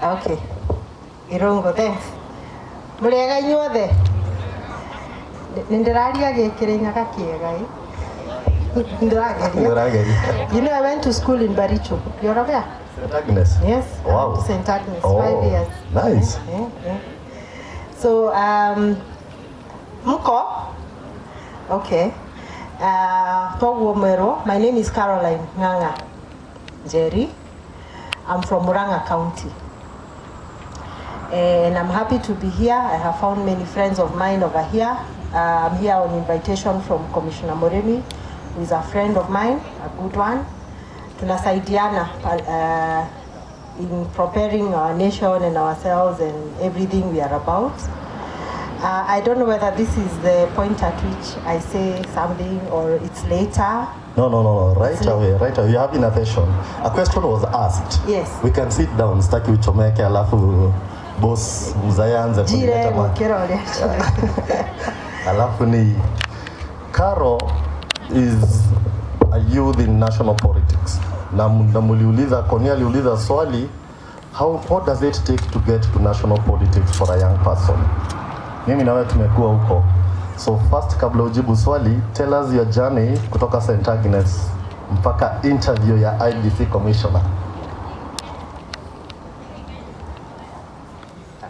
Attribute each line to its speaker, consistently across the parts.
Speaker 1: Okay. Irongo, thanks. Muriega inyuothe. Nindiraria Kirinyaga kiega. Ndirageria. You know, I went to school in Baricho. You're aware?
Speaker 2: St. Agnes?
Speaker 1: Yes.
Speaker 2: Wow.
Speaker 1: St. Agnes, 5
Speaker 2: Oh,
Speaker 1: years.
Speaker 2: nice.
Speaker 1: Yeah. So, Mko? Okay. My name is Caroline Njeri. I'm from Muranga County. And I'm happy to be here. I have found many friends of mine over here. I'm here on invitation from Commissioner Moremi, who is a friend of mine, a good one. Tunasaidiana in preparing our nation and ourselves and everything we are about. I don't know whether this is the point at which I say something or it's later.
Speaker 2: No. Right away. You have in a session. A question was asked.
Speaker 1: Yes.
Speaker 2: We can sit down, staki uchomeke alafu boss mzayanze alafu ni Caro is a youth in national politics. Na muliuliza Konia aliuliza swali, what does it take to get to national politics for a young person? Mimi na wewe tumekuwa huko. So first, kabla ujibu swali, tell us your journey kutoka St. Agnes mpaka interview ya IBC commissioner.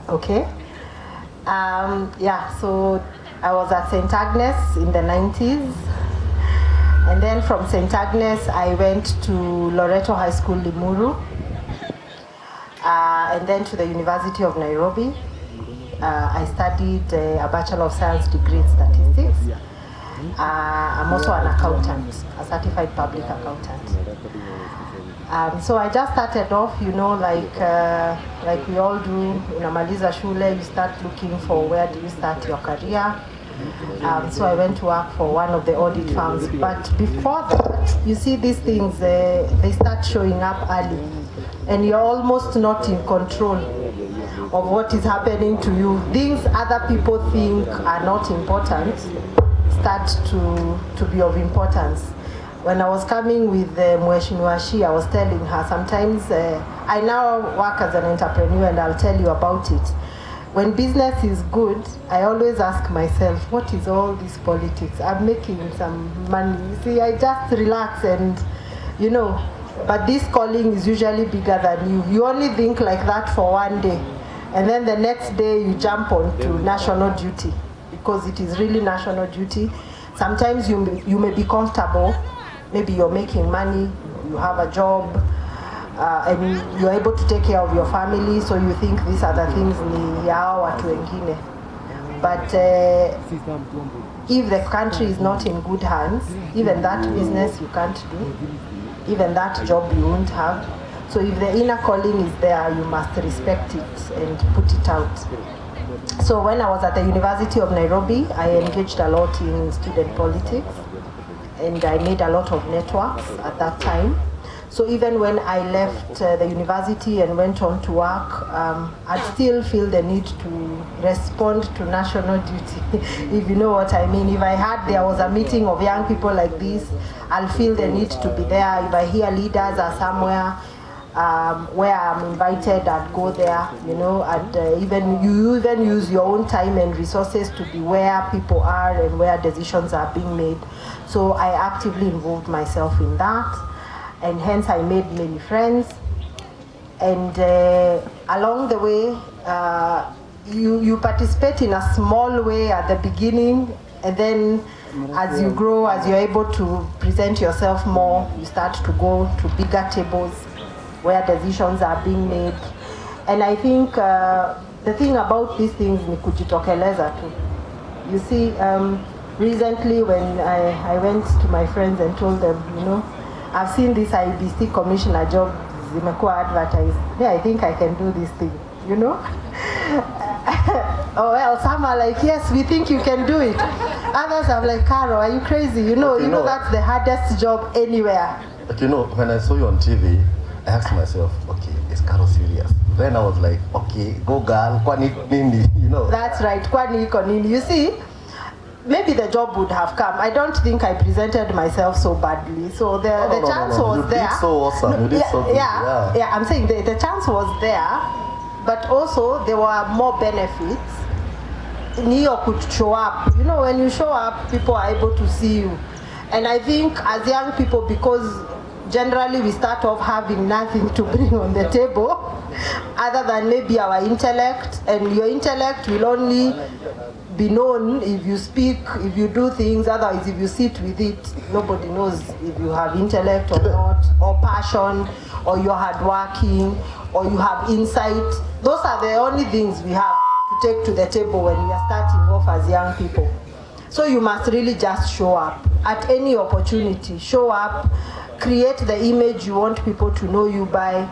Speaker 1: Okay. So I was at St. Agnes in the 90s. And then from St. Agnes, I went to Loreto High School, Limuru. And then to the University of Nairobi. I studied a Bachelor of Science degree in statistics. I'm also an accountant, a certified public accountant. So I just started off, like we all do, unamaliza shule, you start looking for where do you start your career. So I went to work for one of the audit firms. But before that, you see these things, they start showing up early. And you're almost not in control of what is happening to you. Things other people think are not important start to be of importance. When I was coming with Mweshiniwashi, I was telling her, sometimes I now work as an entrepreneur and I'll tell you about it. When business is good, I always ask myself, what is all this politics? I'm making some money. See, I just relax and, but this calling is usually bigger than you. You only think like that for one day. And then the next day you jump on to national duty because it is really national duty. Sometimes you may be comfortable. Maybe you're making money, you have a job, and you're able to take care of your family, so you think these are the things ni yao watu wengine. But if the country is not in good hands, even that business you can't do, even that job you won't have. So if the inner calling is there, you must respect it and put it out. So when I was at the University of Nairobi, I engaged a lot in student politics and I made a lot of networks at that time. So even when I left the university and went on to work, I'd still feel the need to respond to national duty, if you know what I mean. If I heard there was a meeting of young people like this, I'll feel the need to be there. If I hear leaders are somewhere where I'm invited, I'd go there, and you even use your own time and resources to be where people are and where decisions are being made. So I actively involved myself in that. And hence I made many friends. And along the way, you participate in a small way at the beginning, and then as you grow, as you're able to present yourself more, you start to go to bigger tables where decisions are being made. And I think the thing about these things ni kujitokeleza tu. You see, recently when I went to my friends and told them, I've seen this IBC commissioner job zimekuwa advertised. Yeah, I think I can do this thing, Oh well, some are like, yes, we think you can do it. Others are like, Caro, are you crazy? You know that's the hardest job anywhere.
Speaker 2: But when I saw you on TV, I asked myself, okay, is Caro serious? Then I was like, okay, go girl, kwani nini,
Speaker 1: That's right, kwani iko nini. You see, maybe the job would have come. I don't think I presented myself so badly. So the chance was there.
Speaker 2: You did so awesome. You did so good.
Speaker 1: Yeah, I'm saying the chance was there, but also there were more benefits. New York could show up. You know, when you show up, people are able to see you. And I think as young people, because generally we start off having nothing to bring on the table other than maybe our intellect, and your intellect will only be known if you speak, if you do things. Otherwise, if you sit with it, nobody knows if you have intellect or not, or passion, or you're hardworking, or you have insight. Those are the only things we have to take to the table when we are starting off as young people. So you must really just show up at any opportunity. Show up, create the image you want people to know you by.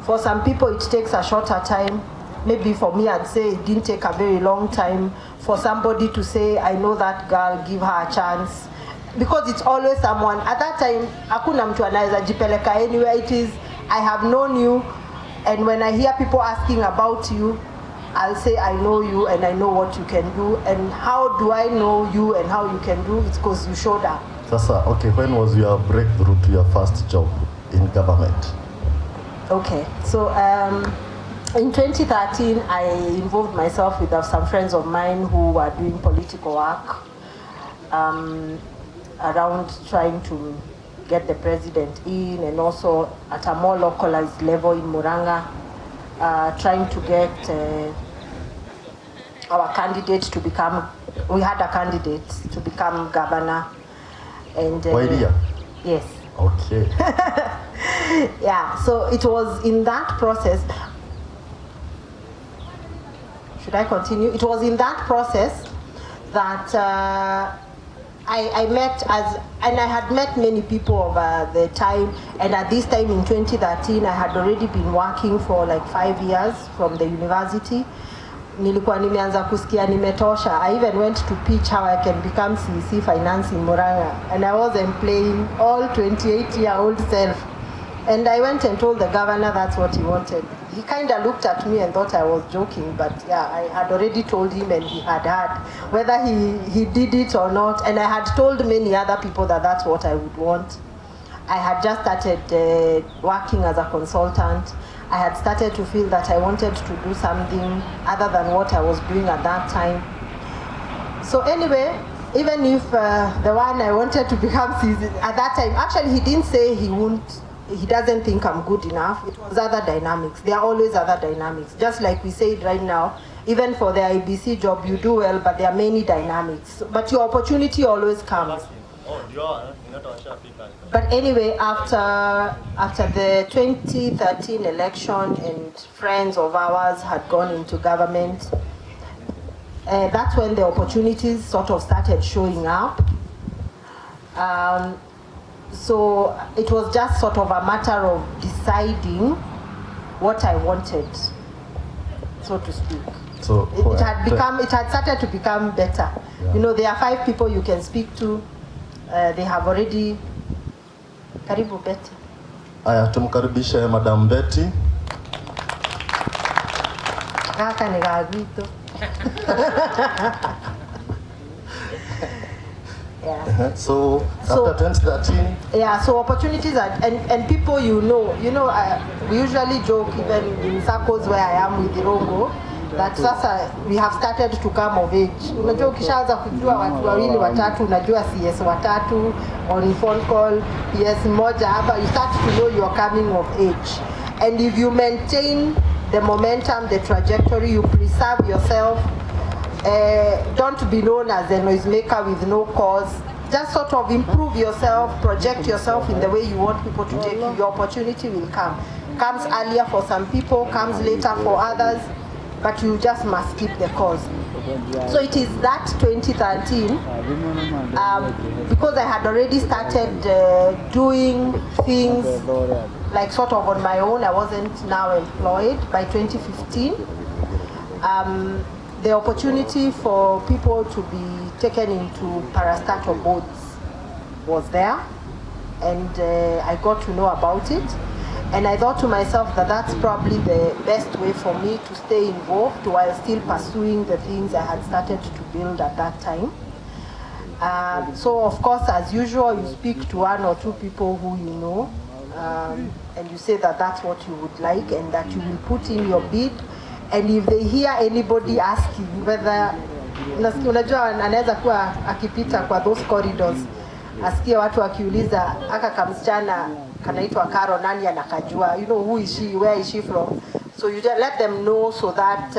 Speaker 1: For some people, it takes a shorter time. Maybe for me, I'd say it didn't take a very long time for somebody to say, I know that girl, give her a chance. Because it's always someone. At that time, hakuna mtu anaweza jipeleka anywhere. It is, I have known you, and when I hear people asking about you, I'll say I know you and I know what you can do. And how do I know you and how you can do? It's because you showed up.
Speaker 2: Sasa, okay, when was your breakthrough to your first job in government?
Speaker 1: Okay, so in 2013, I involved myself with some friends of mine who were doing political work around trying to get the president in, and also at a more localized level in Muranga, trying to get our candidate to become, we had a candidate to become governor. And yes.
Speaker 2: Okay.
Speaker 1: Yeah, so it was in that process. Should I continue? It was in that process that I met and I had met many people over the time, and at this time in 2013, I had already been working for like 5 years from the university. Nilikuwa nimeanza kusikia nimetosha. I even went to pitch how I can become CEC finance in Muranga, and I wasn't playing all 28-year-old self. And I went and told the governor that's what he wanted. He kind of looked at me and thought I was joking, but yeah, I had already told him, and he had heard whether he did it or not. And I had told many other people that that's what I would want. I had just started working as a consultant. I had started to feel that I wanted to do something other than what I was doing at that time. So anyway, even if the one I wanted to become at that time, actually he didn't say he doesn't think I'm good enough. It was other dynamics. There are always other dynamics. Just like we said right now, even for the IBC job, you do well, but there are many dynamics. But your opportunity always comes. But anyway, after the 2013 election and friends of ours had gone into government, that's when the opportunities sort of started showing up. So it was just sort of a matter of deciding what I wanted, so to speak.
Speaker 2: So
Speaker 1: it had started to become better. Yeah. You know, there are 5 people you can speak to. They have already. Karibu Betty.
Speaker 2: Aya, tumkaribishe Madam Betty.
Speaker 1: Kaka ni gagwito. Yeah.
Speaker 2: So after 2013.
Speaker 1: Yeah. So opportunities are, and people you know, we usually joke even in circles where I am with Irongo, that sasa we have started to come of age. Unajua ukishaanza kujua watu wawili watatu, unajua CS watatu on phone call, PS moja hapa, you start to know you are coming of age. And if you maintain the momentum, the trajectory, you preserve yourself, don't be known as a noisemaker with no cause. Just sort of improve yourself, project yourself in the way you want people to take you. Your opportunity will come. Comes earlier for some people, comes later for others, but you just must keep the cause. So it is that 2013, because I had already started doing things like sort of on my own. I wasn't now employed. By 2015, the opportunity for people to be taken into parastatal boards was there, and I got to know about it. And I thought to myself that that's probably the best way for me to stay involved while still pursuing the things I had started to build at that time. So of course, as usual, you speak to 1 or 2 people who you know, and you say that that's what you would like and that you will put in your bid. And if they hear anybody asking whether, unajua anaweza kuwa akipita kwa those corridors, asikie watu wakiuliza aka kamsichana kanaitwa Karo, nani anakajua, you know, who is she, where is she from? So you just let them know so that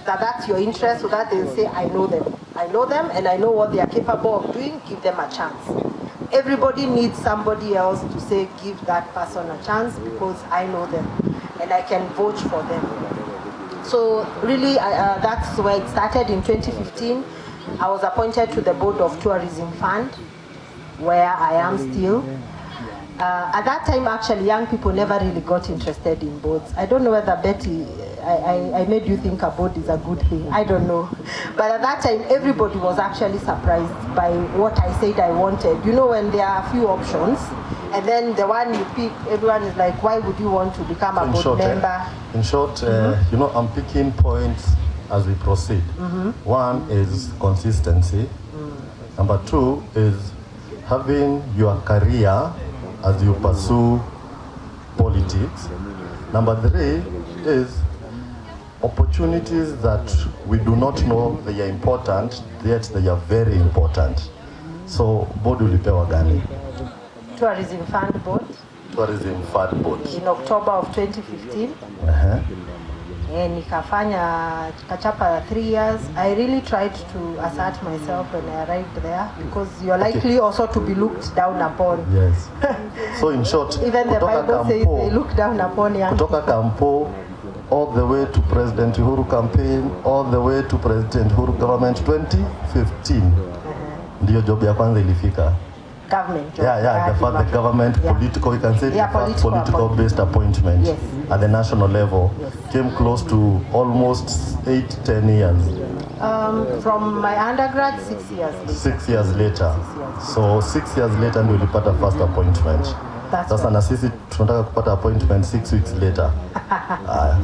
Speaker 1: that's your interest, so that they'll say, I know them and I know what they are capable of doing, give them a chance. Everybody needs somebody else to say, give that person a chance because I know them and I can vote for them. So really, that's where it started in 2015. I was appointed to the board of Tourism Fund, where I am still. At that time, actually, young people never really got interested in boards. I don't know whether, Betty, I made you think a board is a good thing. I don't know. But at that time, everybody was actually surprised by what I said I wanted. You know, when there are a few options, and then the one you pick, everyone is like, why would you want to become a board member?
Speaker 2: In short, you know, I'm picking points as we proceed. One is consistency. Number two is having your career as you pursue politics. Number three is opportunities that we do not know they are important, yet they are very important. So, board ulipewa gani?
Speaker 1: Tourism Fund Board.
Speaker 2: Tourism Fund Board.
Speaker 1: In October of 2015. Nikafanya kachapa 3 years. I really tried to assert myself when I arrived there because you're likely also to be looked down upon.
Speaker 2: Yes. So in short,
Speaker 1: even the Bible says they look down upon young people.
Speaker 2: Kutoka Kampo all the way to President Uhuru campaign, all the way to President Uhuru government 2015. Ndio job ya kwanza ilifika.
Speaker 1: Government job.
Speaker 2: The government political, we can say political based appointment at the national level came close to almost 8-10 years.
Speaker 1: From my undergrad, 6 years later.
Speaker 2: 6 years later. So 6 years later ndio ulipata first appointment. Sasa na sisi tunataka kupata appointment 6 weeks later.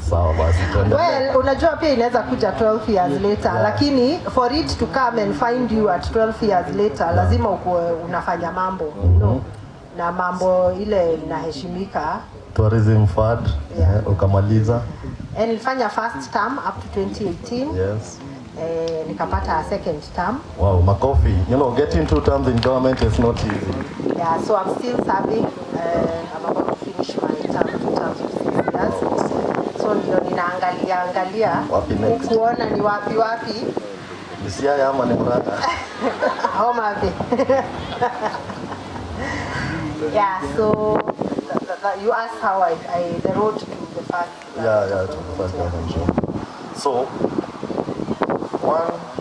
Speaker 2: Sawa basi tuende.
Speaker 1: Well, unajua pia inaweza kuja 12 years later, lakini for it to come and find you at 12 years later, lazima unafanya mambo, no? Na mambo ile inaheshimika.
Speaker 2: Tourism Fund, ukamaliza.
Speaker 1: And nilifanya first term up to 2018.
Speaker 2: Yes.
Speaker 1: Nikapata a second term.
Speaker 2: Wow, makofi. You know, getting 2 terms in government is not easy.
Speaker 1: Yeah, so I'm still serving. I'm about to finish my term, 2 terms of 6 years. So ndio ninaangalia kuona ni wapi.
Speaker 2: Misia ya ama ni mrata.
Speaker 1: Homa Bay. Yeah, so you asked how the road to the first.
Speaker 2: To the first government job. So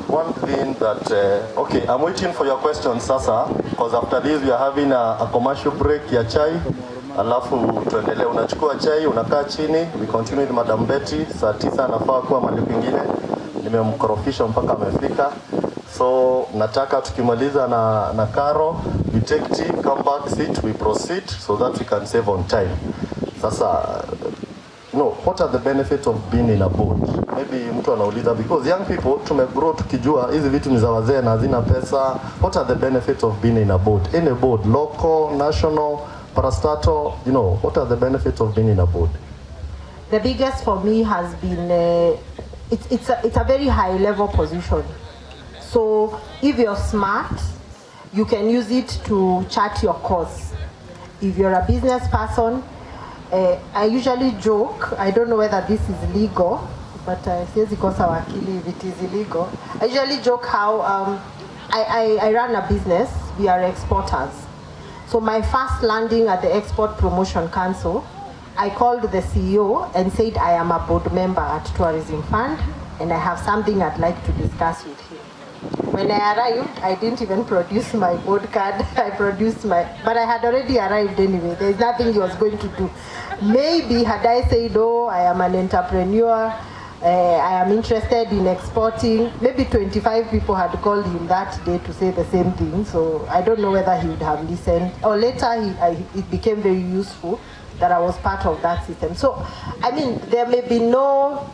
Speaker 2: one thing that okay, I'm waiting for your questions sasa, because after this we are having a commercial break ya chai, alafu tuendelee. Unachukua chai, unakaa chini, we continue with Madam Betty. Saa 9 anafaa kuwa mahali kwingine, nimemkorofisha mpaka amefika. So nataka tukimaliza na Karo, we take tea, come back, sit, we proceed so that we can save on time. Sasa what are the benefits of being in a board? Maybe mtu anauliza, because young people tumegrow tukijua hizi vitu ni za wazee na hazina pesa. What are the benefits of being in a board? In a board, local, national, parastatal, what are the benefits of being in a board?
Speaker 1: The biggest for me has been it's a very high level position. So if you're smart, you can use it to chart your course. If you're a business person, I usually joke, I don't know whether this is legal, but siwezi kosa wakili if it is illegal. I usually joke how I run a business, we are exporters. So my first landing at the Export Promotion Council, I called the CEO and said I am a board member at Tourism Fund and I have something I'd like to discuss with him. When I arrived, I didn't even produce my board card. But I had already arrived anyway. There's nothing he was going to do. Maybe had I said, I am an entrepreneur, I am interested in exporting, maybe 25 people had called him that day to say the same thing. So I don't know whether he would have listened. Or later, it became very useful that I was part of that system. So, I mean, there may be no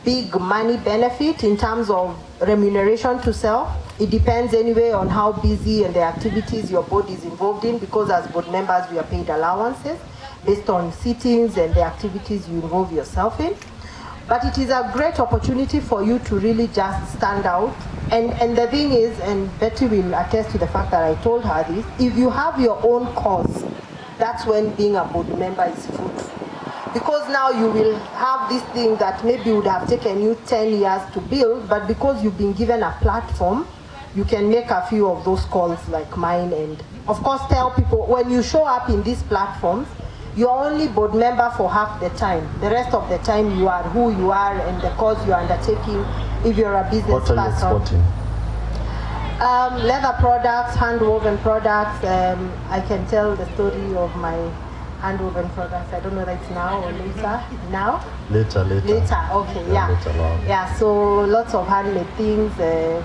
Speaker 1: big money benefit in terms of remuneration to self. It depends anyway on how busy and the activities your board is involved in, because as board members we are paid allowances based on sittings and the activities you involve yourself in. But it is a great opportunity for you to really just stand out. And the thing is, and Betty will attest to the fact that I told her this, if you have your own cause, that's when being a board member is fruitful. Because now you will have this thing that maybe would have taken you 10 years to build, but because you've been given a platform, you can make a few of those calls like mine, and of course tell people when you show up in these platforms, you're only board member for half the time. The rest of the time you are who you are and the cause you're undertaking if you're a business
Speaker 2: What are you
Speaker 1: person.
Speaker 2: exporting?
Speaker 1: Leather products, hand-woven products. I can tell the story of my hand-woven products. I don't know if it's now or later. Now?
Speaker 2: Later.
Speaker 1: Okay, yeah.
Speaker 2: Later on.
Speaker 1: Yeah, so lots of handmade things. We're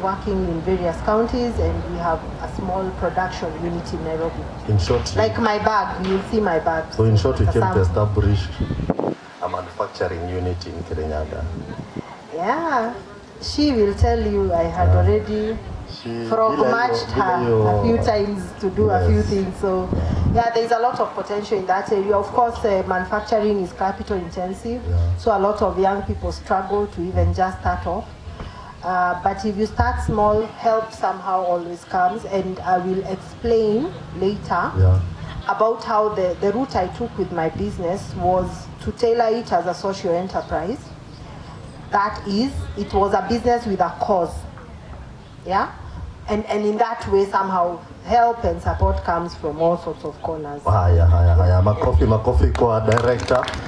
Speaker 1: working in various counties, and we have a small production unit in Nairobi.
Speaker 2: In short,
Speaker 1: Like my bag, you'll see my bag.
Speaker 2: so in short, we
Speaker 1: It's a
Speaker 2: came to
Speaker 1: sample.
Speaker 2: establish a manufacturing unit in Kirinyaga.
Speaker 1: Yeah, she will tell you I had already frog-marched her a few times to do a few things. So yeah, there's a lot of potential in that area. Of course, manufacturing is capital intensive, so a lot of young people struggle to even just start off. But if you start small, help somehow always comes, and I will explain later about how the route I took with my business was to tailor it as a social enterprise. That is, it was a business with a cause. Yeah? And in that way, somehow, help and support comes from all sorts of corners.
Speaker 2: Haya, makofi kwa director.